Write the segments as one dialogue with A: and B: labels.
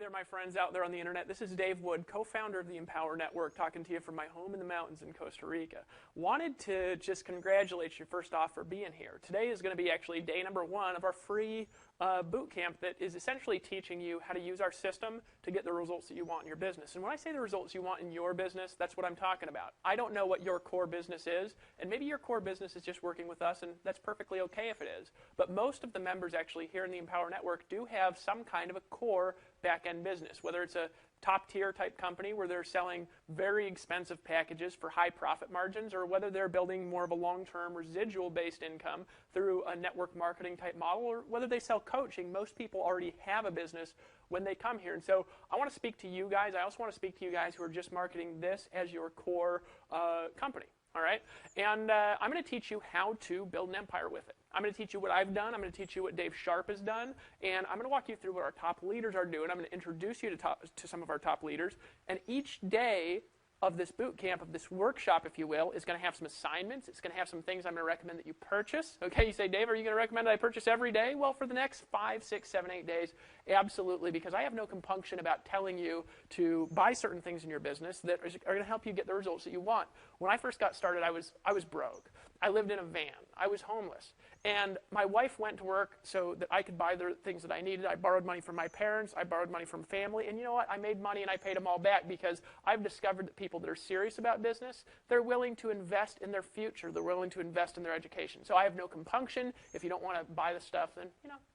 A: Hey there, my friends out there on the internet. This is Dave Wood, co-founder of the Empower Network, talking to you from my home in the mountains in Costa Rica. Wanted to just congratulate you first off for being here. Today is going to be actually day number 1 of our free boot camp that is essentially teaching you how to use our system to get the results that you want in your business. And when I say the results you want in your business, that's what I'm talking about. I don't know what your core business is, and maybe your core business is just working with us, and that's perfectly okay if it is. But most of the members actually here in the Empower Network do have some kind of a core back-end business, whether it's a top-tier type company where they're selling very expensive packages for high profit margins, or whether they're building more of a long-term residual-based income through a network marketing type model, or whether they sell coaching. Most people already have a business when they come here. And so I want to speak to you guys. I also want to speak to you guys who are just marketing this as your core company. All right? And I'm going to teach you how to build an empire with it. I'm going to teach you what I've done. I'm going to teach you what Dave Sharp has done. And I'm going to walk you through what our top leaders are doing. I'm going to introduce you to some of our top leaders. And each day of this boot camp, of this workshop, if you will, is going to have some assignments. It's going to have some things I'm going to recommend that you purchase. Okay, you say, Dave, are you going to recommend that I purchase every day? Well, for the next 5, 6, 7, 8 days, absolutely, because I have no compunction about telling you to buy certain things in your business that are going to help you get the results that you want. When I first got started, I was broke. I lived in a van. I was homeless. And my wife went to work so that I could buy the things that I needed. I borrowed money from my parents. I borrowed money from family. And you know what? I made money and I paid them all back because I've discovered that people that are serious about business, they're willing to invest in their future. They're willing to invest in their education. So I have no compunction. If you don't want to buy the stuff, then,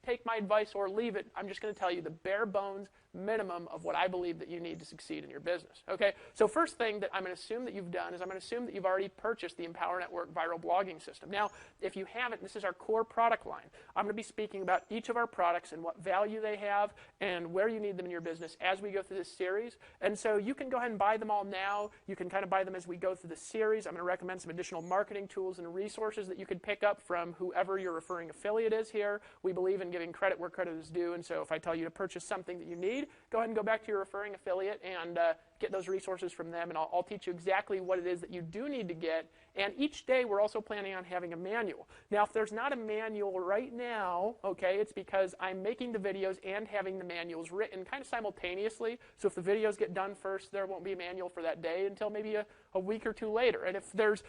A: take my advice or leave it. I'm just going to tell you the bare bones minimum of what I believe that you need to succeed in your business. Okay? So first thing that I'm going to assume that you've done is I'm going to assume that you've already purchased the Empower Network viral blogging system. Now, if you haven't, this is our core product line. I'm going to be speaking about each of our products and what value they have and where you need them in your business as we go through this series. And so you can go ahead and buy them all now. You can kind of buy them as we go through the series. I'm going to recommend some additional marketing tools and resources that you could pick up from whoever your referring affiliate is here. We believe in giving credit where credit is due, and so if I tell you to purchase something that you need, go ahead and go back to your referring affiliate and get those resources from them, and I'll teach you exactly what it is that you do need to get. And each day we're also planning on having a manual. Now, if there's not a manual right now, okay, it's because I'm making the videos and having the manuals written kind of simultaneously. So if the videos get done first, there won't be a manual for that day until maybe a week or 2 later. And if there's,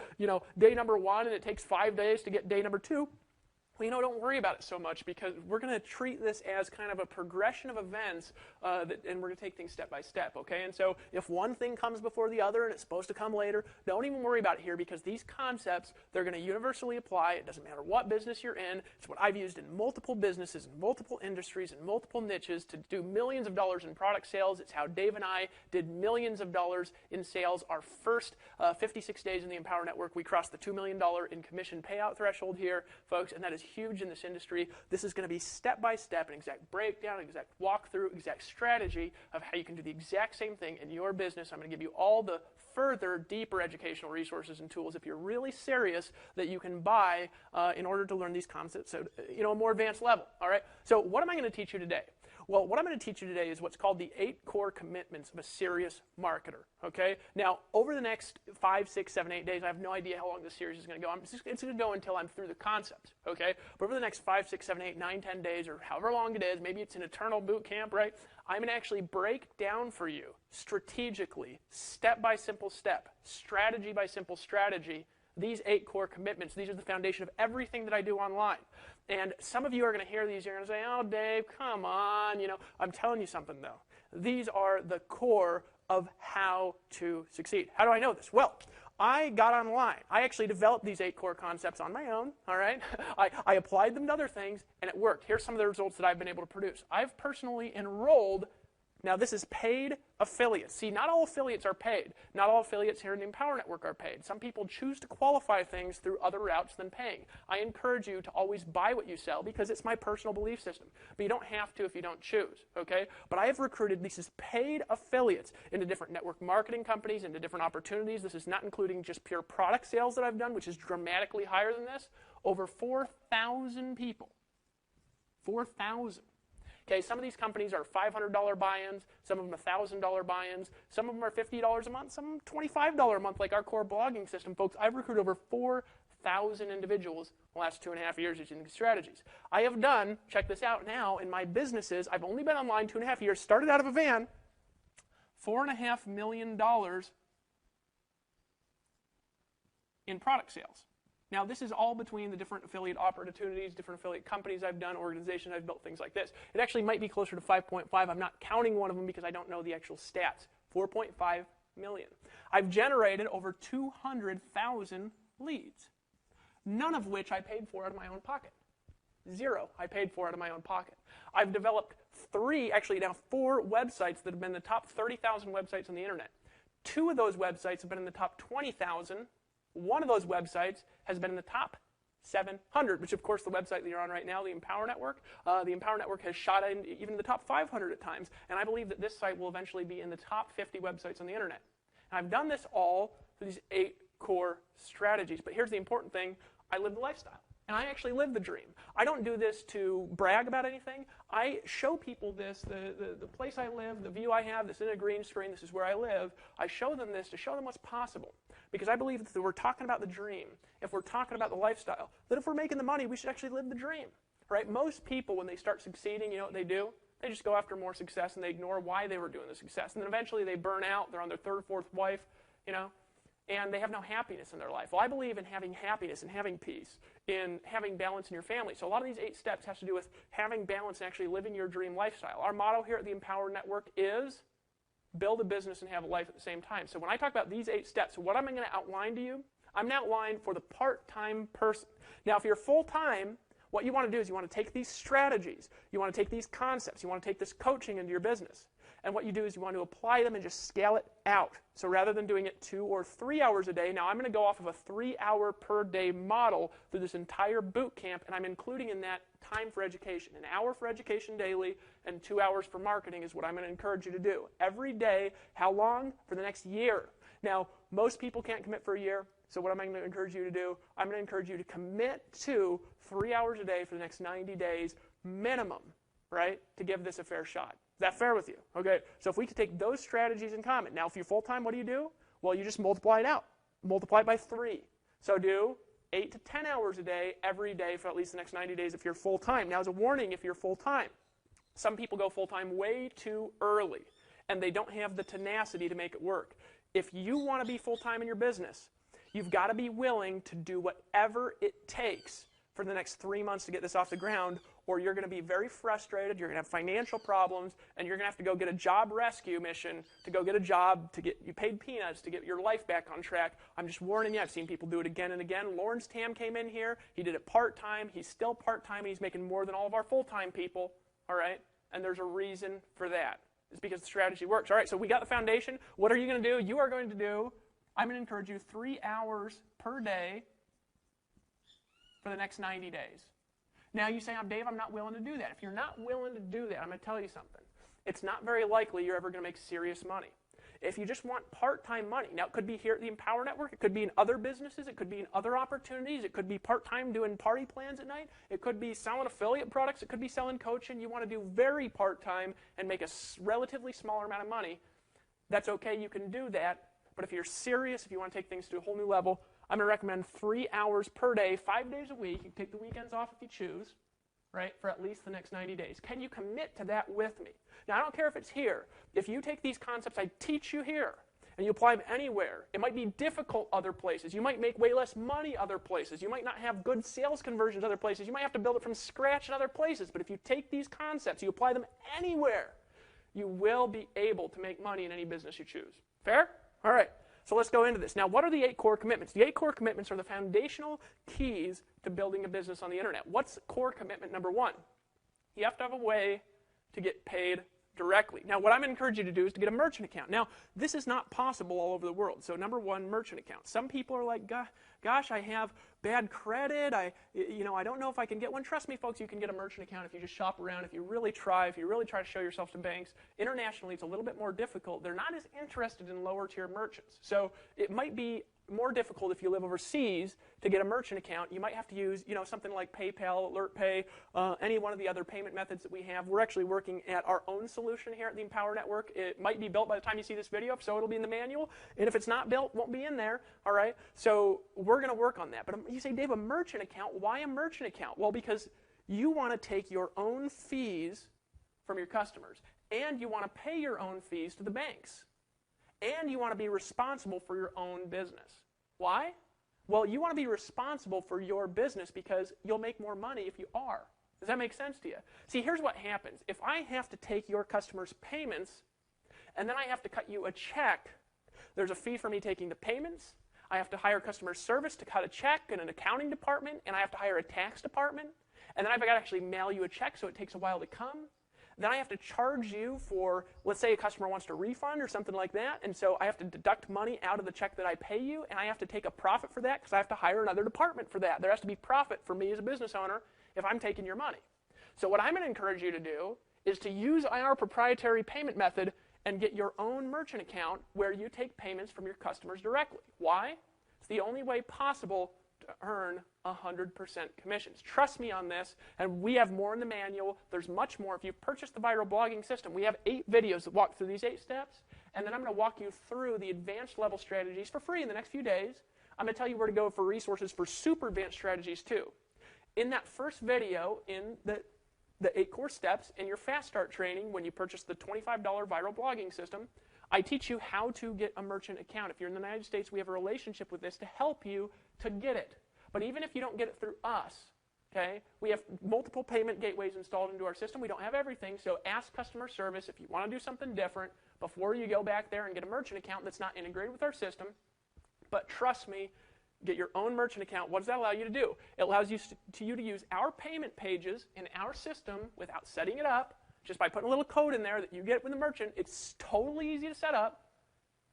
A: day number 1 and it takes 5 days to get day number 2, well, don't worry about it so much because we're going to treat this as kind of a progression of events and we're going to take things step by step, okay? And so if one thing comes before the other and it's supposed to come later, don't even worry about it here because these concepts, they're going to universally apply. It doesn't matter what business you're in. It's what I've used in multiple businesses, in multiple industries, in multiple niches to do millions of dollars in product sales. It's how Dave and I did millions of dollars in sales. Our first 56 days in the Empower Network, we crossed the $2 million in commission payout threshold here, folks, and that is huge in this industry. This is going to be step-by-step, an exact breakdown, an exact walkthrough, exact strategy of how you can do the exact same thing in your business. I'm going to give you all the further, deeper educational resources and tools if you're really serious that you can buy in order to learn these concepts at a more advanced level. All right? So what am I going to teach you today? Well, what I'm going to teach you today is what's called the 8 core commitments of a serious marketer, okay? Now, over the next 5, 6, 7, 8 days, I have no idea how long this series is going to go. It's going to go until I'm through the concepts, okay? But over the next 5, 6, 7, 8, 9, 10 days, or however long it is, maybe it's an eternal boot camp, right? I'm going to actually break down for you strategically, step by simple step, strategy by simple strategy, these 8 core commitments. These are the foundation of everything that I do online. And some of you are going to hear these, you're going to say, oh, Dave, come on. I'm telling you something, though. These are the core of how to succeed. How do I know this? Well, I got online. I actually developed these 8 core concepts on my own, all right? I applied them to other things, and it worked. Here's some of the results that I've been able to produce. I've personally enrolled. Now, this is paid affiliates. See, not all affiliates are paid. Not all affiliates here in the Empower Network are paid. Some people choose to qualify things through other routes than paying. I encourage you to always buy what you sell because it's my personal belief system. But you don't have to if you don't choose, okay? But I have recruited these paid affiliates into different network marketing companies, into different opportunities. This is not including just pure product sales that I've done, which is dramatically higher than this. Over 4,000 people. 4,000. Okay, some of these companies are $500 buy-ins, some of them $1,000 buy-ins, some of them are $50 a month, some $25 a month, like our core blogging system. Folks, I've recruited over 1,000 individuals in the last 2.5 years using these strategies. I have done, check this out now, in my businesses, I've only been online 2.5 years, started out of a van, $4.5 million in product sales. Now, this is all between the different affiliate opportunities, different affiliate companies I've done, organizations I've built, things like this. It actually might be closer to 5.5. I'm not counting one of them because I don't know the actual stats. 4.5 million. I've generated over 200,000 leads, none of which I paid for out of my own pocket. Zero I paid for out of my own pocket. I've developed 4 websites that have been in the top 30,000 websites on the internet. 2 of those websites have been in the top 20,000. One of those websites has been in the top 700, which of course the website that you're on right now, the Empower Network. The Empower Network has shot in even the top 500 at times, and I believe that this site will eventually be in the top 50 websites on the internet. And I've done this all through these 8 core strategies, but here's the important thing, I live the lifestyle. And I actually live the dream. I don't do this to brag about anything. I show people this, the place I live, the view I have, this in a green screen, this is where I live. I show them this to show them what's possible. Because I believe that if we're talking about the dream, if we're talking about the lifestyle, that if we're making the money, we should actually live the dream. Right? Most people, when they start succeeding, you know what they do? They just go after more success and they ignore why they were doing the success. And then eventually they burn out, they're on their 3rd, 4th wife, you know, and they have no happiness in their life. Well, I believe in having happiness and having peace, in having balance in your family. So a lot of these 8 steps has to do with having balance and actually living your dream lifestyle. Our motto here at the Empower Network is build a business and have a life at the same time. So when I talk about these 8 steps, what I'm going to outline to you, I'm going to outline for the part-time person. Now, if you're full-time, what you want to do is you want to take these strategies, you want to take these concepts, you want to take this coaching into your business. And what you do is you want to apply them and just scale it out. So rather than doing it 2 or 3 hours a day, now I'm going to go off of a 3-hour per day model through this entire boot camp, and I'm including in that time for education. 1 hour for education daily and 2 hours for marketing is what I'm going to encourage you to do. Every day, how long? For the next year. Now, most people can't commit for a year, so what am I going to encourage you to do? I'm going to encourage you to commit to 3 hours a day for the next 90 days minimum, right, to give this a fair shot. Is that fair with you? Okay, so if we could take those strategies in common. Now, if you're full-time, what do? Well, you just multiply it out. Multiply it by 3. So do 8 to 10 hours a day every day for at least the next 90 days if you're full-time. Now, as a warning, if you're full-time, some people go full-time way too early, and they don't have the tenacity to make it work. If you want to be full-time in your business, you've got to be willing to do whatever it takes for the next 3 months to get this off the ground, or you're going to be very frustrated, you're going to have financial problems, and you're going to have to go get a job rescue mission to go get a job to get you paid peanuts to get your life back on track. I'm just warning you, I've seen people do it again and again. Lawrence Tam came in here, he did it part-time, he's still part-time, and he's making more than all of our full-time people, all right? And there's a reason for that. It's because the strategy works. All right, so we got the foundation. What are you going to do? You are going to do, I'm going to encourage you 3 hours per day for the next 90 days. Now you say, Dave, I'm not willing to do that. If you're not willing to do that, I'm going to tell you something. It's not very likely you're ever going to make serious money. If you just want part-time money, now it could be here at the Empower Network, it could be in other businesses, it could be in other opportunities, it could be part-time doing party plans at night, it could be selling affiliate products, it could be selling coaching. You want to do very part-time and make a relatively smaller amount of money. That's okay, you can do that. But if you're serious, if you want to take things to a whole new level, I'm going to recommend 3 hours per day, 5 days a week. You can take the weekends off if you choose, right, for at least the next 90 days. Can you commit to that with me? Now, I don't care if it's here. If you take these concepts I teach you here and you apply them anywhere, it might be difficult other places. You might make way less money other places. You might not have good sales conversions other places. You might have to build it from scratch in other places. But if you take these concepts, you apply them anywhere, you will be able to make money in any business you choose. Fair? All right. So let's go into this. Now, what are the 8 core commitments? The 8 core commitments are the foundational keys to building a business on the internet. What's core commitment number 1? You have to have a way to get paid directly. Now, what I'm going to encourage you to do is to get a merchant account. Now, this is not possible all over the world. So, number 1, merchant account. Some people are like, gosh, I have bad credit. I don't know if I can get one. Trust me, folks, you can get a merchant account if you just shop around, if you really try to show yourself to banks. Internationally, it's a little bit more difficult. They're not as interested in lower-tier merchants. So it might be more difficult if you live overseas to get a merchant account. You might have to use, something like PayPal, AlertPay, any one of the other payment methods that we have. We're actually working at our own solution here at the the Empower Network. It might be built by the time you see this video, so it'll be in the manual. And if it's not built, it won't be in there, all right? So we're going to work on that. But you say, Dave, a merchant account, why a merchant account? Well, because you want to take your own fees from your customers, and you want to pay your own fees to the banks, and you want to be responsible for your own business. Why? Well, you want to be responsible for your business because you'll make more money if you are. Does that make sense to you? See, here's what happens. If I have to take your customers' payments and then I have to cut you a check, there's a fee for me taking the payments. I have to hire customer service to cut a check and an accounting department, and I have to hire a tax department. And then I've got to actually mail you a check, so it takes a while to come. Then I have to charge you for, let's say a customer wants to refund or something like that, and so I have to deduct money out of the check that I pay you, and I have to take a profit for that because I have to hire another department for that. There has to be profit for me as a business owner if I'm taking your money. So what I'm going to encourage you to do is to use our proprietary payment method and get your own merchant account where you take payments from your customers directly. Why? It's the only way possible to earn 100% commissions. Trust me on this, and we have more in the manual. There's much more. If you've purchased the Viral Blogging System, we have 8 videos that walk through these 8 steps, and then I'm going to walk you through the advanced level strategies for free in the next few days. I'm going to tell you where to go for resources for super advanced strategies too. In that first video, in the 8 core steps in your Fast Start training, when you purchase the $25 Viral Blogging System, I teach you how to get a merchant account. If you're in the United States, we have a relationship with this to help you to get it. But even if you don't get it through us, okay, we have multiple payment gateways installed into our system. We don't have everything, so ask customer service if you want to do something different before you go back there and get a merchant account that's not integrated with our system. But trust me, get your own merchant account. What does that allow you to do? It allows you to use our payment pages in our system without setting it up, just by putting a little code in there that you get with the merchant. It's totally easy to set up,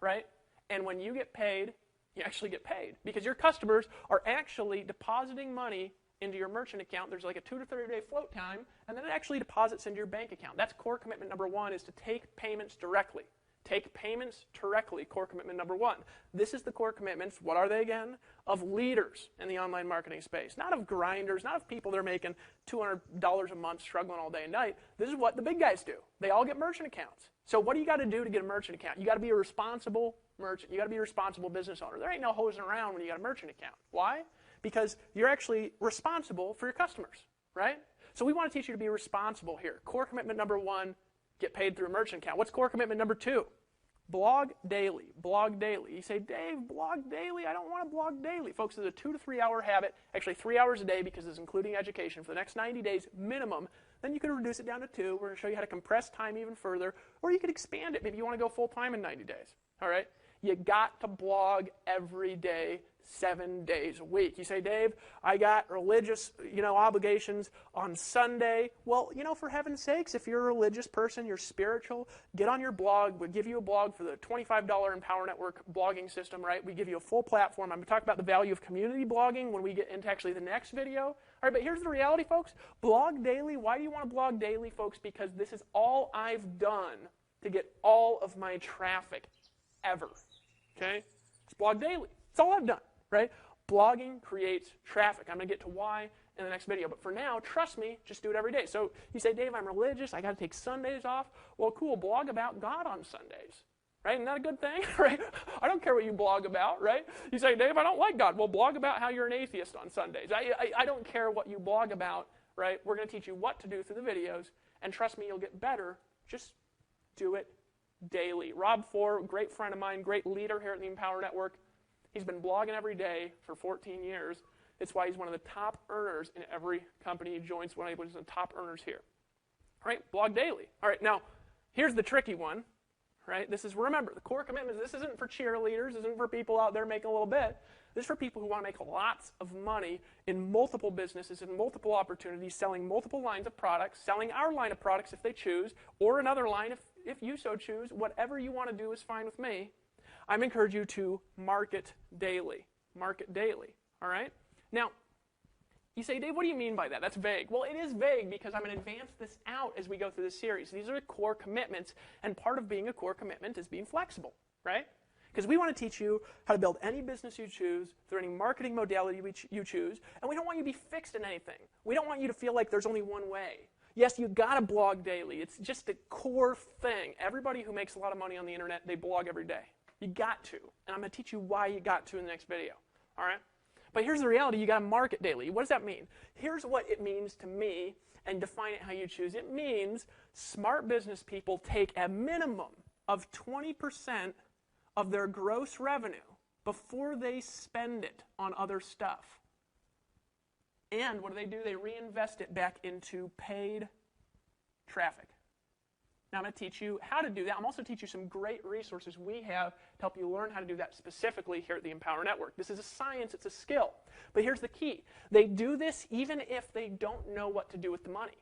A: right? And when you get paid, you actually get paid because your customers are actually depositing money into your merchant account. There's like a 2 to 30 day float time, and then it actually deposits into your bank account. That's core commitment number 1, is to take payments directly. Take payments directly, core commitment number 1. This is the core commitments. What are they again? Of leaders in the online marketing space. Not of grinders, not of people that are making $200 a month struggling all day and night. This is what the big guys do. They all get merchant accounts. So what do you got to do to get a merchant account? You got to be a responsible merchant. You got to be a responsible business owner. There ain't no hosing around when you got a merchant account. Why? Because you're actually responsible for your customers, right? So we want to teach you to be responsible here. Core commitment number 1, get paid through a merchant account. What's core commitment number 2? Blog daily. Blog daily. You say, Dave, blog daily? I don't want to blog daily. Folks, it's a 2 to 3 hour habit, actually 3 hours a day because it's including education for the next 90 days minimum. Then you can reduce it down to 2. We're going to show you how to compress time even further, or you could expand it. Maybe you want to go full time in 90 days. All right? You got to blog every day, 7 days a week. You say, Dave, I got religious, obligations on Sunday. Well, for heaven's sakes, if you're a religious person, you're spiritual, get on your blog. We'll give you a blog for the $25 Empower Network blogging system, right? We give you a full platform. I'm going to talk about the value of community blogging when we get into actually the next video. All right, but here's the reality, folks. Blog daily. Why do you want to blog daily, folks? Because this is all I've done to get all of my traffic ever. Okay? It's blog daily. It's all I've done. Right? Blogging creates traffic. I'm going to get to why in the next video. But for now, trust me, just do it every day. So you say, Dave, I'm religious. I got to take Sundays off. Well, cool. Blog about God on Sundays. Right? Isn't that a good thing? Right? I don't care what you blog about. Right? You say, Dave, I don't like God. Well, blog about how you're an atheist on Sundays. I don't care what you blog about. Right? We're going to teach you what to do through the videos. And trust me, you'll get better. Just do it daily. Rob Four, great friend of mine, great leader here at the Empower Network. He's been blogging every day for 14 years. It's why he's one of the top earners in every company he joins, one of the top earners here. All right, blog daily. All right, now, here's the tricky one. Right? Remember, the core commitments, this isn't for cheerleaders, this isn't for people out there making a little bit. This is for people who want to make lots of money in multiple businesses, in multiple opportunities, selling multiple lines of products, selling our line of products if they choose, or another line if you so choose. Whatever you want to do is fine with me. I'm encouraging you to market daily. Market daily, all right? Now, you say, Dave, what do you mean by that? That's vague. Well, it is vague because I'm going to advance this out as we go through this series. These are the core commitments, and part of being a core commitment is being flexible, right? Because we want to teach you how to build any business you choose through any marketing modality you choose, and we don't want you to be fixed in anything. We don't want you to feel like there's only one way. Yes, you got to blog daily. It's just a core thing. Everybody who makes a lot of money on the internet, they blog every day. You got to. And I'm going to teach you why you got to in the next video. All right? But here's the reality. You got to market daily. What does that mean? Here's what it means to me, and define it how you choose. It means smart business people take a minimum of 20% of their gross revenue before they spend it on other stuff. And what do? They reinvest it back into paid traffic. Now I'm going to teach you how to do that. I'm also teach you some great resources we have to help you learn how to do that specifically here at the Empower Network. This is a science, it's a skill. But here's the key. They do this even if they don't know what to do with the money.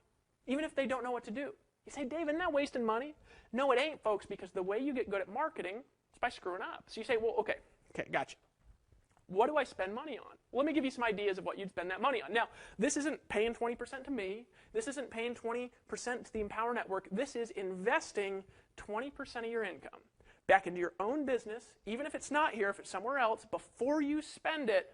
A: Even if they don't know what to do. You say, Dave, isn't that wasting money? No, it ain't, folks, because the way you get good at marketing is by screwing up. So you say, well, okay, gotcha. What do I spend money on? Well, let me give you some ideas of what you'd spend that money on. Now, this isn't paying 20% to me. This isn't paying 20% to the Empower Network. This is investing 20% of your income back into your own business, even if it's not here, if it's somewhere else, before you spend it,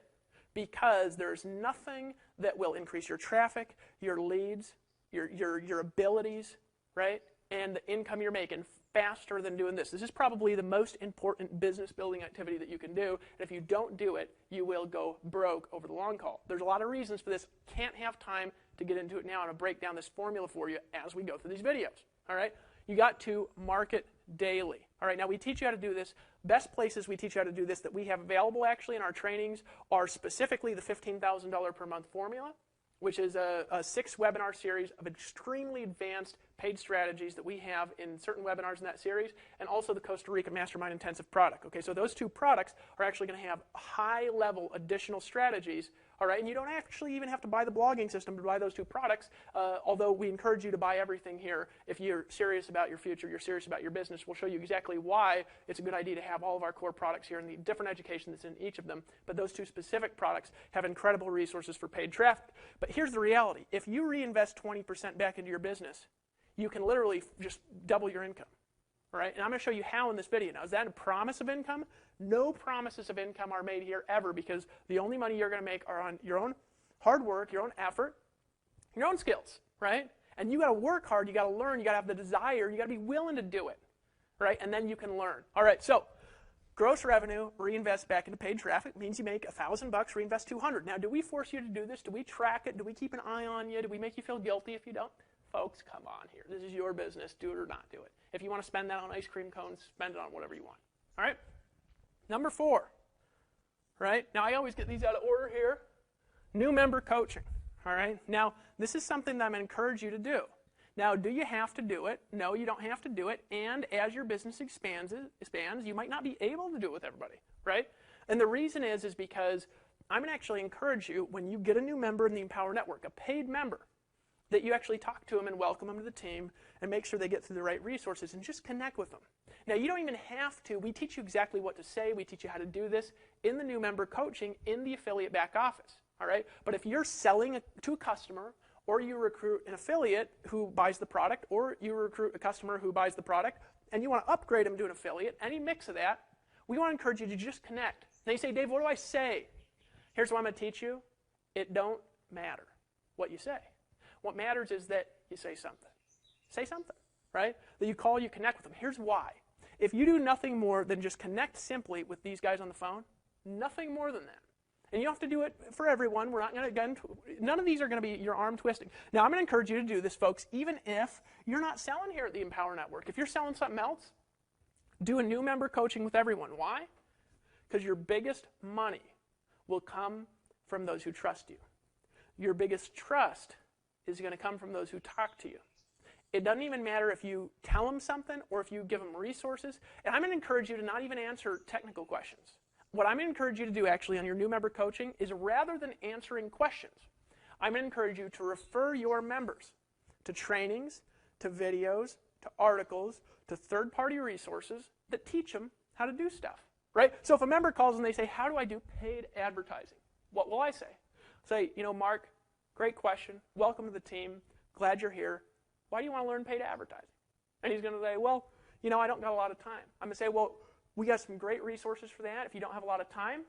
A: because there's nothing that will increase your traffic, your leads, your abilities, right, and the income you're making faster than doing this. This is probably the most important business building activity that you can do. And if you don't do it, you will go broke over the long haul. There's a lot of reasons for this. Can't have time to get into it now. I'm going to break down this formula for you as we go through these videos. All right? You got to market daily. All right, now we teach you how to do this. Best places we teach you how to do this that we have available actually in our trainings are specifically the $15,000 per month formula, which is a 6-webinar series of extremely advanced paid strategies that we have in certain webinars in that series, and also the Costa Rica Mastermind Intensive product. Okay, so those two products are actually going to have high-level additional strategies, all right, and you don't actually even have to buy the blogging system to buy those two products, although we encourage you to buy everything here if you're serious about your future, you're serious about your business. We'll show you exactly why it's a good idea to have all of our core products here and the different education that's in each of them, but those two specific products have incredible resources for paid traffic. But here's the reality. If you reinvest 20% back into your business, you can literally just double your income, right? And I'm going to show you how in this video. Now, is that a promise of income? No promises of income are made here ever, because the only money you're going to make are on your own hard work, your own effort, your own skills, right? And you got to work hard, you got to learn, you got to have the desire, you got to be willing to do it, right? And then you can learn. All right, so gross revenue, reinvest back into paid traffic, means you make $1,000, reinvest $200. Now, do we force you to do this? Do we track it? Do we keep an eye on you? Do we make you feel guilty if you don't? Folks, come on here. This is your business. Do it or not do it. If you want to spend that on ice cream cones, spend it on whatever you want. All right? Number 4. Right? Now, I always get these out of order here. New member coaching. All right? Now, this is something that I'm going to encourage you to do. Now, do you have to do it? No, you don't have to do it. And as your business expands, you might not be able to do it with everybody. Right? And the reason is because I'm going to actually encourage you, when you get a new member in the Empower Network, a paid member, that you actually talk to them and welcome them to the team and make sure they get through the right resources and just connect with them. Now, you don't even have to. We teach you exactly what to say. We teach you how to do this in the new member coaching in the affiliate back office. All right? But if you're selling to a customer, or you recruit an affiliate who buys the product, or you recruit a customer who buys the product, and you want to upgrade them to an affiliate, any mix of that, we want to encourage you to just connect. Now you say, Dave, what do I say? Here's what I'm going to teach you. It don't matter what you say. What matters is that you say something. Say something, right? That you call, you connect with them. Here's why. If you do nothing more than just connect simply with these guys on the phone, nothing more than that. And you don't have to do it for everyone. We're not going to, again, none of these are going to be your arm twisting. Now, I'm going to encourage you to do this, folks, even if you're not selling here at the Empower Network. If you're selling something else, do a new member coaching with everyone. Why? Because your biggest money will come from those who trust you. Your biggest trust is going to come from those who talk to you. It doesn't even matter if you tell them something or if you give them resources. And I'm going to encourage you to not even answer technical questions. What I'm going to encourage you to do actually on your new member coaching is, rather than answering questions, I'm going to encourage you to refer your members to trainings, to videos, to articles, to third-party resources that teach them how to do stuff. Right? So if a member calls and they say, how do I do paid advertising? What will I say? Say, Mark, great question. Welcome to the team. Glad you're here. Why do you want to learn paid advertising? And he's going to say, well, I don't got a lot of time. I'm going to say, well, we got some great resources for that. If you don't have a lot of time,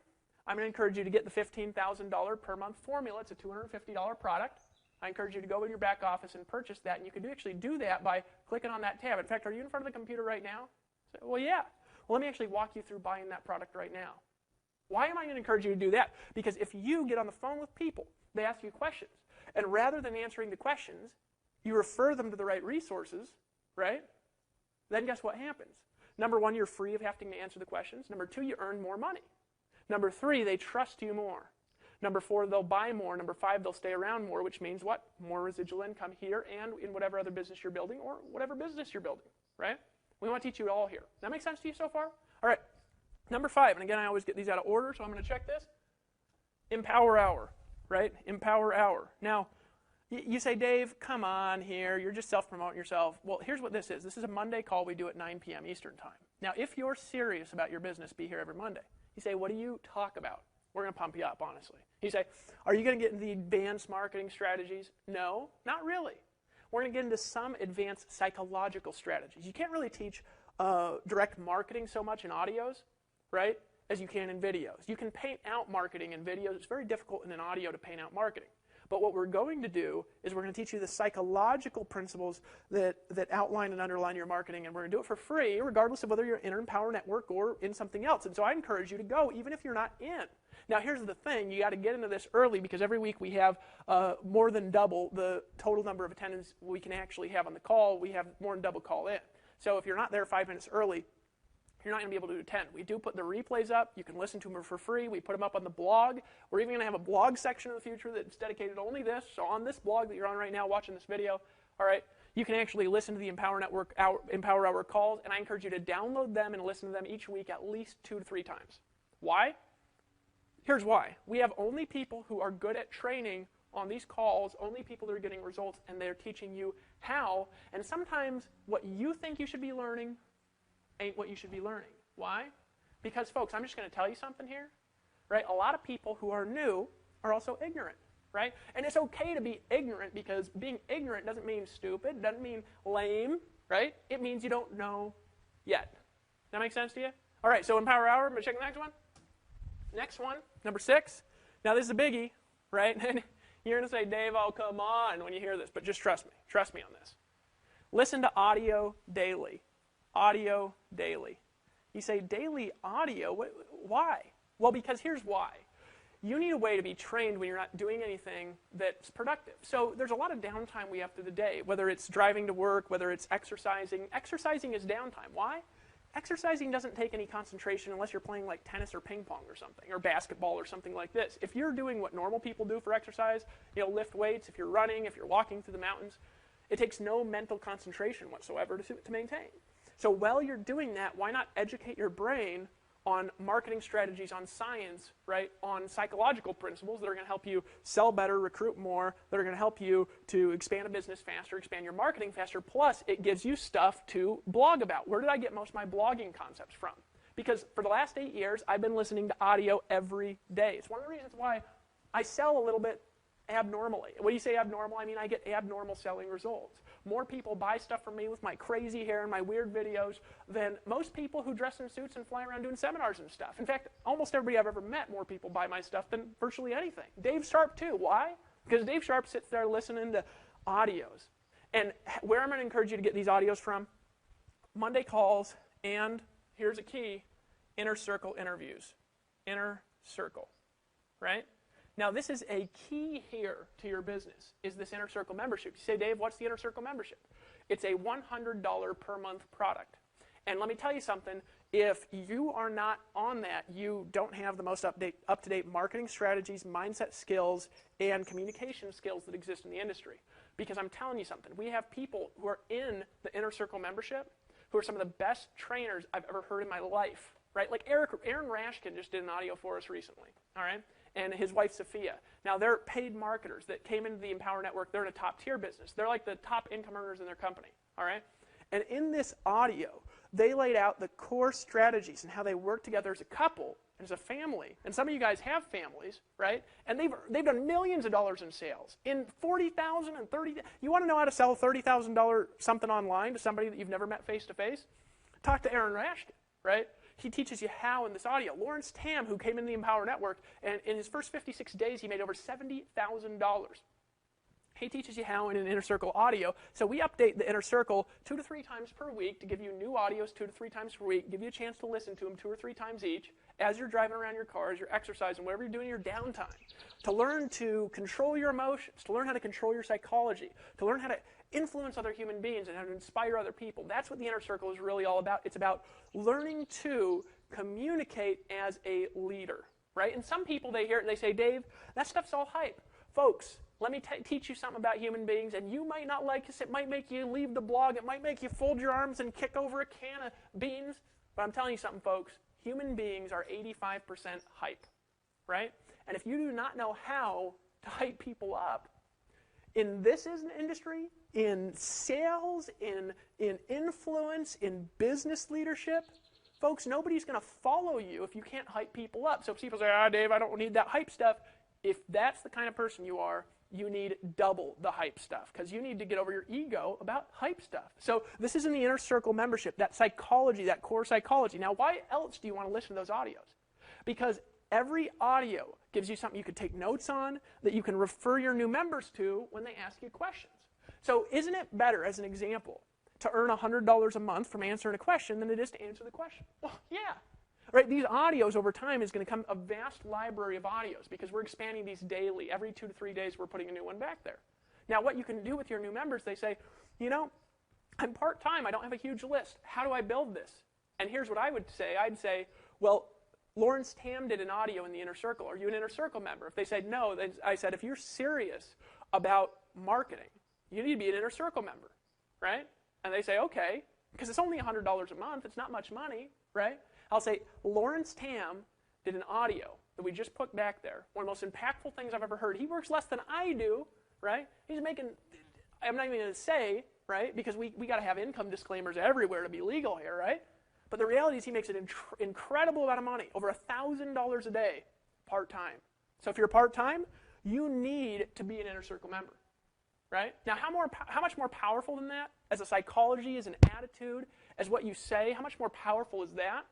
A: I'm going to encourage you to get the $15,000 per month formula. It's a $250 product. I encourage you to go in your back office and purchase that, and you can actually do that by clicking on that tab. In fact, are you in front of the computer right now? Well, yeah. Well, let me actually walk you through buying that product right now. Why am I going to encourage you to do that? Because if you get on the phone with people, they ask you questions, and rather than answering the questions, you refer them to the right resources, right? Then guess what happens? Number one, you're free of having to answer the questions. Number two, you earn more money. Number three, they trust you more. Number four, they'll buy more. Number five, they'll stay around more, which means what? More residual income here and in whatever other business you're building or whatever business you're building, right? We want to teach you it all here. That make sense to you so far? All right. Number five, and again, I always get these out of order, so I'm going to check this. Empower Hour, right? Empower Hour. Now, you say, Dave, come on here. You're just self-promoting yourself. Well, here's what this is. This is a Monday call we do at 9 p.m. Eastern Time. Now, if you're serious about your business, be here every Monday. You say, what do you talk about? We're going to pump you up, honestly. You say, are you going to get into the advanced marketing strategies? No, not really. We're going to get into some advanced psychological strategies. You can't really teach direct marketing so much in audios, right, as you can in videos. You can paint out marketing in videos. It's very difficult in an audio to paint out marketing. But what we're going to do is we're going to teach you the psychological principles that outline and underline your marketing, and we're going to do it for free, regardless of whether you're in Empower Network or in something else. And so I encourage you to go, even if you're not in. Now, here's the thing. You got to get into this early because every week we have more than double the total number of attendants we can actually have on the call. We have more than double call in. So if you're not there 5 minutes early, you're not going to be able to attend. We do put the replays up. You can listen to them for free. We put them up on the blog. We're even going to have a blog section in the future that's dedicated to only this. So on this blog that you're on right now watching this video, all right, you can actually listen to the Empower Network Empower Hour calls, and I encourage you to download them and listen to them each week at least 2 to 3 times. Why? Here's why. We have only people who are good at training on these calls, only people that are getting results, and they're teaching you how. And sometimes what you think you should be learning ain't what you should be learning. Why? Because, folks, I'm just going to tell you something here, right? A lot of people who are new are also ignorant, right? And it's okay to be ignorant because being ignorant doesn't mean stupid, doesn't mean lame, right? It means you don't know yet. That make sense to you? All right, so Empower Hour, I'm going to check the next one. Next one, number 6. Now, this is a biggie, right? And you're going to say, Dave, oh, come on, when you hear this, but just trust me. Trust me on this. Listen to audio daily. Audio daily. You say, daily audio? Why? Well, because here's why. You need a way to be trained when you're not doing anything that's productive. So there's a lot of downtime we have through the day, whether it's driving to work, whether it's exercising. Exercising is downtime. Why? Exercising doesn't take any concentration unless you're playing like tennis or ping pong or something, or basketball or something like this. If you're doing what normal people do for exercise, lift weights, if you're running, if you're walking through the mountains, it takes no mental concentration whatsoever to maintain. So while you're doing that, why not educate your brain on marketing strategies, on science, right, on psychological principles that are going to help you sell better, recruit more, that are going to help you to expand a business faster, expand your marketing faster, plus it gives you stuff to blog about. Where did I get most of my blogging concepts from? Because for the last 8 years, I've been listening to audio every day. It's one of the reasons why I sell a little bit abnormally. When you say abnormal, I mean I get abnormal selling results. More people buy stuff from me with my crazy hair and my weird videos than most people who dress in suits and fly around doing seminars and stuff. In fact, almost everybody I've ever met, more people buy my stuff than virtually anything. Dave Sharp, too. Why? Because Dave Sharp sits there listening to audios. And where I'm going to encourage you to get these audios from? Monday calls, and here's a key, Inner Circle interviews. Inner Circle, right? Now, this is a key here to your business, is this Inner Circle membership. You say, Dave, what's the Inner Circle membership? It's a $100 per month product. And let me tell you something, if you are not on that, you don't have the most up-to-date marketing strategies, mindset skills, and communication skills that exist in the industry. Because I'm telling you something, we have people who are in the Inner Circle membership who are some of the best trainers I've ever heard in my life, right? Like Aaron Rashkin just did an audio for us recently, all right? And his wife, Sophia. Now, they're paid marketers that came into the Empower Network. They're in a top-tier business. They're like the top income earners in their company, all right? And in this audio, they laid out the core strategies and how they work together as a couple and as a family. And some of you guys have families, right? And they've done millions of dollars in sales. In $40,000 and $30,000. You want to know how to sell $30,000 something online to somebody that you've never met face-to-face? Talk to Aaron Rashkin, right? He teaches you how in this audio. Lawrence Tam, who came in the Empower Network, and in his first 56 days, he made over $70,000. He teaches you how in an Inner Circle audio. So we update the Inner Circle 2 to 3 times per week to give you new audios 2 to 3 times per week, give you a chance to listen to them 2 or 3 times each as you're driving around your car, as you're exercising, whatever you're doing in your downtime, to learn to control your emotions, to learn how to control your psychology, to learn how to influence other human beings and how to inspire other people. That's what the Inner Circle is really all about. It's about learning to communicate as a leader, right? And some people, they hear it and they say, Dave, that stuff's all hype. Folks, let me teach you something about human beings, and you might not like this. It might make you leave the blog. It might make you fold your arms and kick over a can of beans. But I'm telling you something, folks. Human beings are 85% hype, right? And if you do not know how to hype people up, in this industry, in sales, in influence, in business leadership, folks, nobody's going to follow you if you can't hype people up. So if people say, Dave, I don't need that hype stuff. If that's the kind of person you are, you need double the hype stuff because you need to get over your ego about hype stuff. So this is in the Inner Circle membership, that psychology, that core psychology. Now, why else do you want to listen to those audios? Because every audio gives you something you could take notes on that you can refer your new members to when they ask you questions. So isn't it better, as an example, to earn $100 a month from answering a question than it is to answer the question? Well, yeah. Right, these audios over time is going to come a vast library of audios because we're expanding these daily. Every 2 to 3 days, we're putting a new one back there. Now, what you can do with your new members, they say, I'm part-time. I don't have a huge list. How do I build this? And here's what I would say. I'd say, well, Lawrence Tam did an audio in the Inner Circle. Are you an Inner Circle member? If they said no, then I said, if you're serious about marketing, you need to be an Inner Circle member, right? And they say, okay, because it's only $100 a month. It's not much money, right? I'll say, Lawrence Tam did an audio that we just put back there. One of the most impactful things I've ever heard. He works less than I do, right? He's making, I'm not even going to say, right? Because we got to have income disclaimers everywhere to be legal here, right? But the reality is he makes an incredible amount of money, over $1,000 a day, part-time. So if you're part-time, you need to be an Inner Circle member, right? Now, how much more powerful than that, as a psychology, as an attitude, as what you say, how much more powerful is that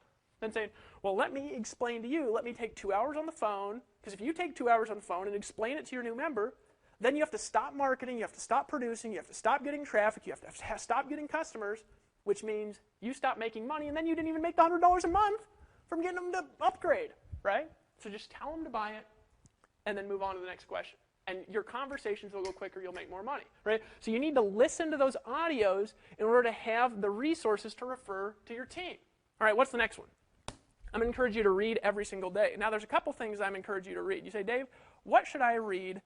A: than saying, well, let me explain to you, let me take 2 hours on the phone, because if you take 2 hours on the phone and explain it to your new member, then you have to stop marketing, you have to stop producing, you have to stop getting traffic, you have to stop getting customers, which means you stop making money, and then you didn't even make the $100 a month from getting them to upgrade, right? So just tell them to buy it, and then move on to the next question. And your conversations will go quicker, you'll make more money, right? So you need to listen to those audios in order to have the resources to refer to your team. All right, what's the next one? I'm going to encourage you to read every single day. Now, there's a couple things I'm encouraging you to read. You say, Dave, what should I read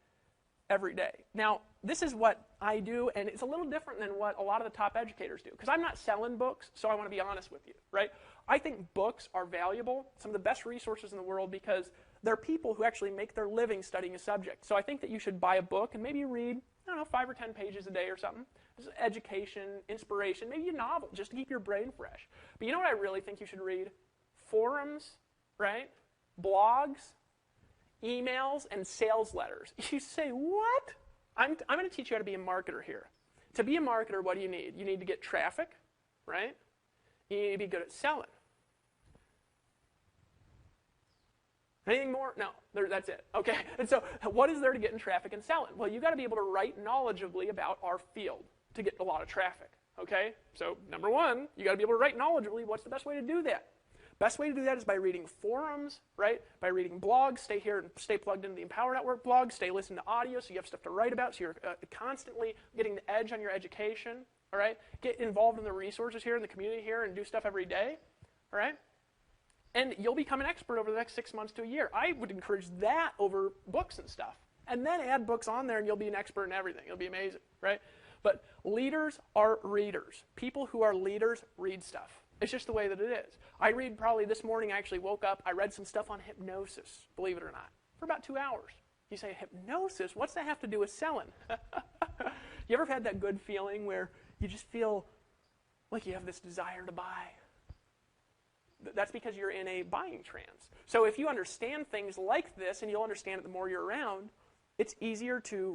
A: every day? Now, this is what I do, and it's a little different than what a lot of the top educators do, because I'm not selling books, so I want to be honest with you, right? I think books are valuable, some of the best resources in the world, because they're people who actually make their living studying a subject. So I think that you should buy a book and maybe read, 5 or 10 pages a day or something. This is education, inspiration, maybe a novel, just to keep your brain fresh. But you know what I really think you should read? Forums, right? Blogs, emails, and sales letters. You say, what? I'm going to teach you how to be a marketer here. To be a marketer, what do you need? You need to get traffic, right? You need to be good at selling. Anything more? No, that's it. Okay, and so what is there to get in traffic and selling? Well, you've got to be able to write knowledgeably about our field to get a lot of traffic, okay? So number one, you got to be able to write knowledgeably. What's the best way to do that? Best way to do that is by reading forums, right? By reading blogs. Stay here and stay plugged into the Empower Network blog. Stay listening to audio so you have stuff to write about, so you're constantly getting the edge on your education, all right? Get involved in the resources here in the community here and do stuff every day, all right? And you'll become an expert over the next 6 months to a year. I would encourage that over books and stuff. And then add books on there and you'll be an expert in everything. It'll be amazing, right? But leaders are readers. People who are leaders read stuff. It's just the way that it is. I read probably this morning, I actually woke up, I read some stuff on hypnosis, believe it or not, for about 2 hours. You say, hypnosis? What's that have to do with selling? You ever had that good feeling where you just feel like you have this desire to buy? That's because you're in a buying trance. So if you understand things like this, and you'll understand it the more you're around, it's easier to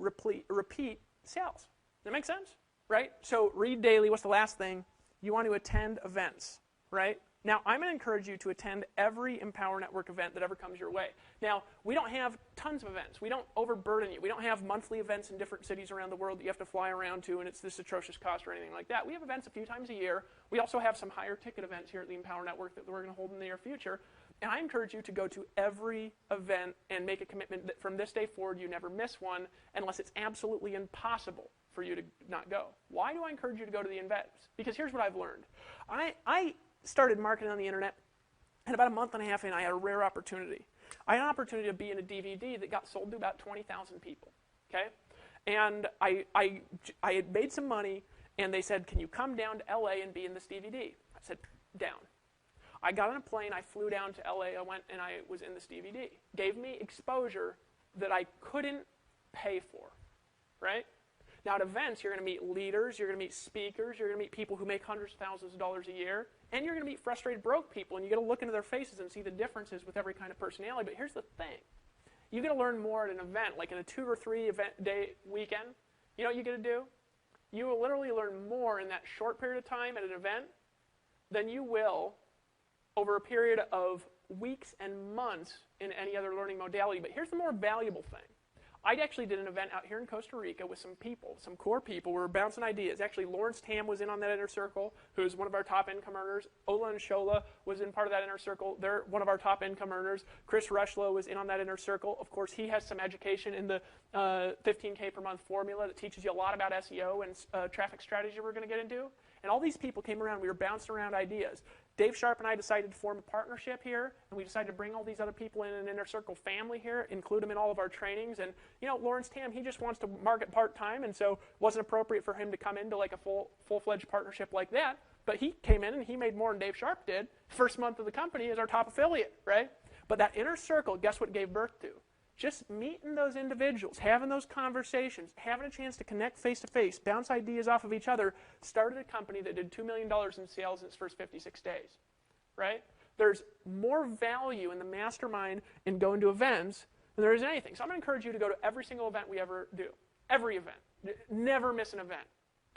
A: repeat sales. Does that make sense? Right? So read daily. What's the last thing? You want to attend events. right? Now, I'm going to encourage you to attend every Empower Network event that ever comes your way. Now, we don't have tons of events. We don't overburden you. We don't have monthly events in different cities around the world that you have to fly around to, and it's this atrocious cost or anything like that. We have events a few times a year. We also have some higher ticket events here at the Empower Network that we're going to hold in the near future. And I encourage you to go to every event and make a commitment that from this day forward you never miss one unless it's absolutely impossible for you to not go. Why do I encourage you to go to the events? Because here's what I've learned. I started marketing on the internet, and about a month and a half in, I had a rare opportunity. I had an opportunity to be in a DVD that got sold to about 20,000 people, okay? And I had made some money, and they said, can you come down to LA and be in this DVD? I said, down. I got on a plane, I flew down to LA, I went, and I was in this DVD. Gave me exposure that I couldn't pay for, right? Now at events, you're going to meet leaders, you're going to meet speakers, you're going to meet people who make hundreds of thousands of dollars a year, and you're going to meet frustrated broke people, and you get to look into their faces and see the differences with every kind of personality. But here's the thing. You get to learn more at an event, like in a 2 or 3 event day weekend. You know what you get to do? You will literally learn more in that short period of time at an event than you will over a period of weeks and months in any other learning modality. But here's the more valuable thing. I actually did an event out here in Costa Rica with some people, some core people. We were bouncing ideas. Actually, Lawrence Tam was in on that inner circle, who's one of our top income earners. Ola and Shola was in part of that inner circle. They're one of our top income earners. Chris Rushlow was in on that inner circle. Of course, he has some education in the $15K per month formula that teaches you a lot about SEO and traffic strategy we're going to get into. And all these people came around. We were bouncing around ideas. Dave Sharp and I decided to form a partnership here, and we decided to bring all these other people in an inner circle family here, include them in all of our trainings. And, you know, Lawrence Tam, he just wants to market part-time, and so it wasn't appropriate for him to come into like a full-fledged partnership like that. But he came in, and he made more than Dave Sharp did. First month of the company as our top affiliate, right? But that inner circle, guess what gave birth to? Just meeting those individuals, having those conversations, having a chance to connect face-to-face, bounce ideas off of each other, started a company that did $2 million in sales in its first 56 days, right? There's more value in the mastermind in going to events than there is anything. So I'm going to encourage you to go to every single event we ever do. Every event. Never miss an event.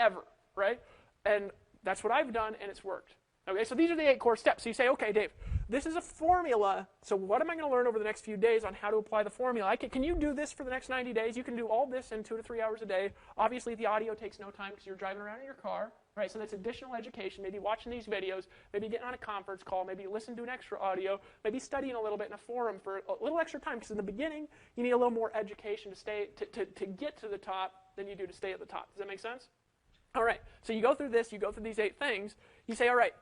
A: Ever, right? And that's what I've done, and it's worked. Okay, so these are the 8 core steps. So you say, okay, Dave, this is a formula, so what am I going to learn over the next few days on how to apply the formula? Can you do this for the next 90 days? You can do all this in 2 to 3 hours a day. Obviously, the audio takes no time because you're driving around in your car, right? So that's additional education, maybe watching these videos, maybe getting on a conference call, maybe listen to an extra audio, maybe studying a little bit in a forum for a little extra time, because in the beginning, you need a little more education to get to the top than you do to stay at the top. Does that make sense? All right, so you go through this, you go through these 8 things, you say, all right,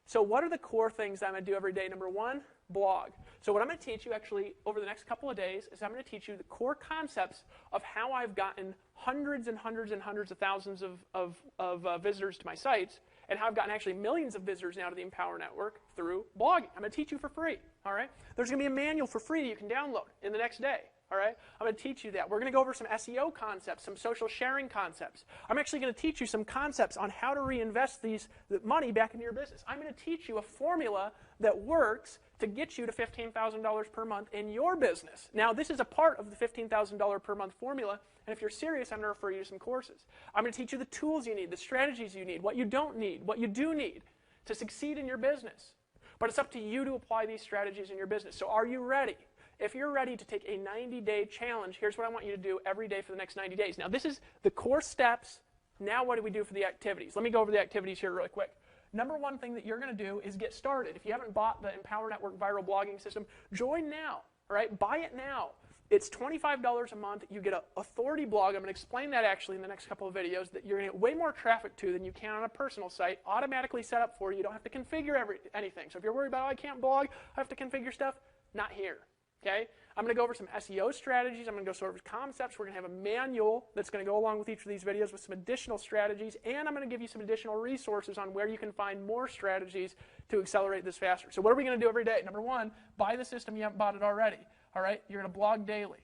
A: so what are the core things I'm going to do every day? Number 1, blog. So what I'm going to teach you actually over the next couple of days is I'm going to teach you the core concepts of how I've gotten hundreds and hundreds and hundreds of thousands of visitors to my sites, and how I've gotten actually millions of visitors now to the Empower Network through blogging. I'm going to teach you for free, all right? There's going to be a manual for free that you can download in the next day. All right? I'm going to teach you that. We're going to go over some SEO concepts, some social sharing concepts. I'm actually going to teach you some concepts on how to reinvest the money back into your business. I'm going to teach you a formula that works to get you to $15,000 per month in your business. Now, this is a part of the $15,000 per month formula, and if you're serious, I'm going to refer you to some courses. I'm going to teach you the tools you need, the strategies you need, what you don't need, what you do need to succeed in your business. But it's up to you to apply these strategies in your business. So are you ready? If you're ready to take a 90-day challenge, here's what I want you to do every day for the next 90 days. Now, this is the core steps. Now, what do we do for the activities? Let me go over the activities here really quick. Number 1 thing that you're going to do is get started. If you haven't bought the Empower Network Viral Blogging System, join now. All right? Buy it now. It's $25 a month. You get an authority blog. I'm going to explain that actually in the next couple of videos, that you're going to get way more traffic to than you can on a personal site, automatically set up for you. You don't have to configure anything. So if you're worried about, oh, I can't blog, I have to configure stuff, not here. Okay? I'm going to go over some SEO strategies. I'm going to go over concepts. We're going to have a manual that's going to go along with each of these videos with some additional strategies, and I'm going to give you some additional resources on where you can find more strategies to accelerate this faster. So what are we going to do every day? Number 1, buy the system. You haven't bought it already. All right? You're going to blog daily.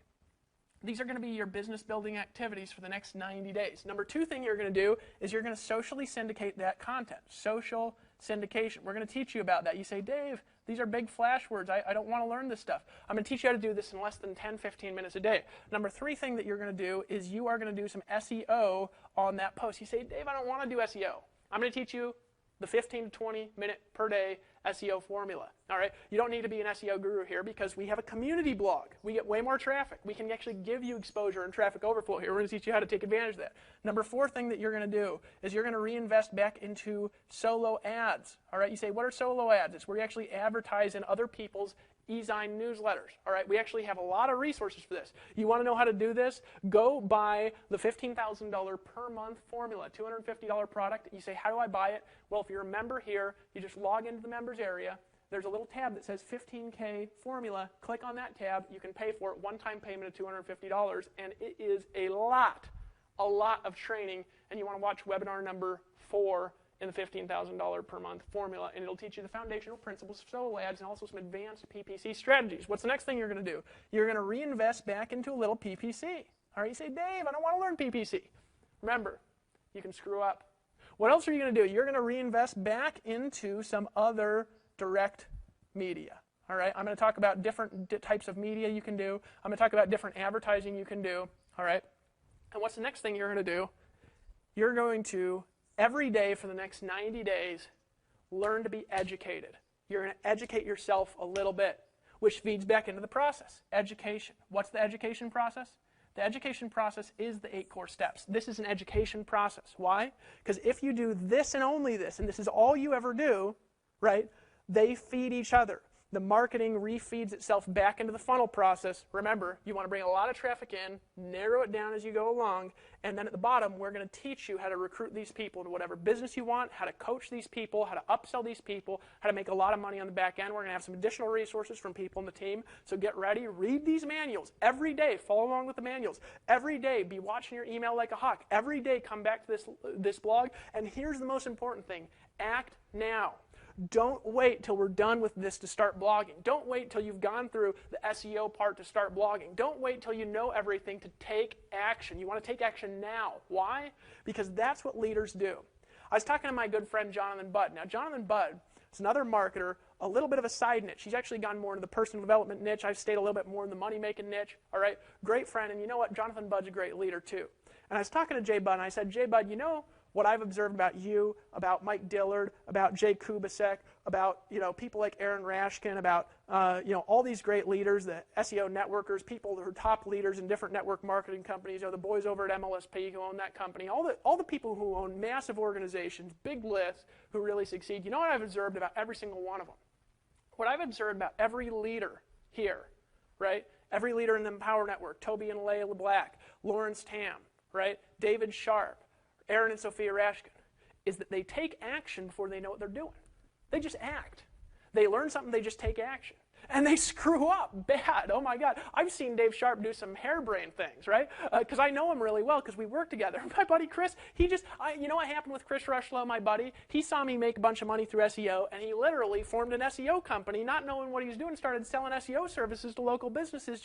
A: These are going to be your business building activities for the next 90 days. Number 2 thing you're going to do is you're going to socially syndicate that content. Social syndication. We're going to teach you about that. You say, Dave, these are big flash words. I don't want to learn this stuff. I'm going to teach you how to do this in less than 10, 15 minutes a day. Number 3 thing that you're going to do is you are going to do some SEO on that post. You say, Dave, I don't want to do SEO. I'm going to teach you the 15 to 20 minute per day SEO formula. All right, you don't need to be an SEO guru here because we have a community blog. We get way more traffic. We can actually give you exposure and traffic overflow here. We're going to teach you how to take advantage of that. Number 4 thing that you're going to do is you're going to reinvest back into solo ads. All right, you say, what are solo ads? It's where you actually advertise in other people's e-Zine newsletters. All right, we actually have a lot of resources for this. You want to know how to do this? Go buy the $15,000 per month formula, $250 product. You say, how do I buy it? Well, if you're a member here, you just log into the members area. There's a little tab that says 15K formula. Click on that tab. You can pay for it, one-time payment of $250, and it is a lot of training. And you want to watch webinar number 4 in the $15,000 per month formula, and it'll teach you the foundational principles of solo ads and also some advanced PPC strategies. What's the next thing you're going to do? You're going to reinvest back into a little PPC. All right, you say, Dave, I don't want to learn PPC. Remember, you can screw up. What else are you going to do? You're going to reinvest back into some other direct media. All right, I'm going to talk about different types of media you can do. I'm going to talk about different advertising you can do. All right, and what's the next thing you're going to do? You're going to every day for the next 90 days, learn to be educated. You're going to educate yourself a little bit, which feeds back into the process. Education. What's the education process? The education process is the 8 core steps. This is an education process. Why? Because if you do this and only this, and this is all you ever do, right, they feed each other. The marketing refeeds itself back into the funnel process. Remember, you want to bring a lot of traffic in, narrow it down as you go along, and then at the bottom, we're going to teach you how to recruit these people to whatever business you want, how to coach these people, how to upsell these people, how to make a lot of money on the back end. We're going to have some additional resources from people in the team. So get ready, read these manuals every day. Follow along with the manuals. Every day, be watching your email like a hawk. Every day, come back to this blog. And here's the most important thing. Act now. Don't wait till we're done with this to start blogging. Don't wait till you've gone through the SEO part to start blogging. Don't wait till you know everything to take action. You want to take action now. Why? Because that's what leaders do. I was talking to my good friend Jonathan Budd. Now, Jonathan Budd is another marketer, a little bit of a side niche. He's actually gone more into the personal development niche. I've stayed a little bit more in the money-making niche. All right? Great friend. And you know what? Jonathan Budd's a great leader, too. And I was talking to Jay Budd, and I said, Jay Budd, you know what I've observed about you, about Mike Dillard, about Jay Kubasek, about people like Aaron Rashkin, about all these great leaders, the SEO networkers, people who are top leaders in different network marketing companies, the boys over at MLSP who own that company, all the people who own massive organizations, big lists, who really succeed. You know what I've observed about every single one of them? What I've observed about every leader here, right? Every leader in the Empower Network, Toby and Layla Black, Lawrence Tam, right? David Sharp, Aaron and Sophia Rashkin, is that they take action before they know what they're doing. They just act. They learn something, they just take action. And they screw up bad. Oh my God. I've seen Dave Sharp do some harebrained things, right? Because I know him really well because we work together. My buddy Chris, you know what happened with Chris Rushlow, my buddy? He saw me make a bunch of money through SEO, and he literally formed an SEO company, not knowing what he was doing, started selling SEO services to local businesses,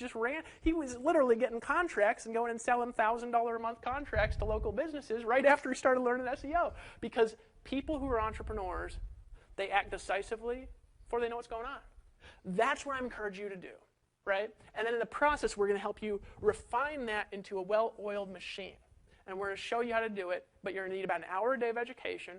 A: he was literally getting contracts and going and selling $1,000 a month contracts to local businesses right after he started learning SEO. Because people who are entrepreneurs, they act decisively before they know what's going on. That's what I encourage you to do, right? And then in the process, we're going to help you refine that into a well-oiled machine. And we're going to show you how to do it, but you're going to need about an hour a day of education.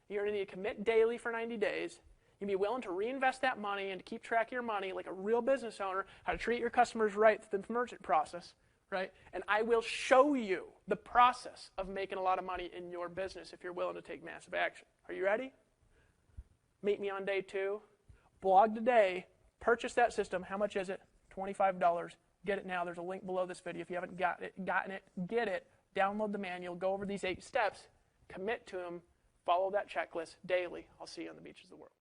A: You're going to need to commit daily for 90 days. You'll be willing to reinvest that money and to keep track of your money like a real business owner, how to treat your customers right through the merchant process, right? And I will show you the process of making a lot of money in your business if you're willing to take massive action. Are you ready? Meet me on day 2. Blog today. Purchase that system. How much is it? $25. Get it now. There's a link below this video. If you haven't gotten it, get it. Download the manual. Go over these 8 steps. Commit to them. Follow that checklist daily. I'll see you on the beaches of the world.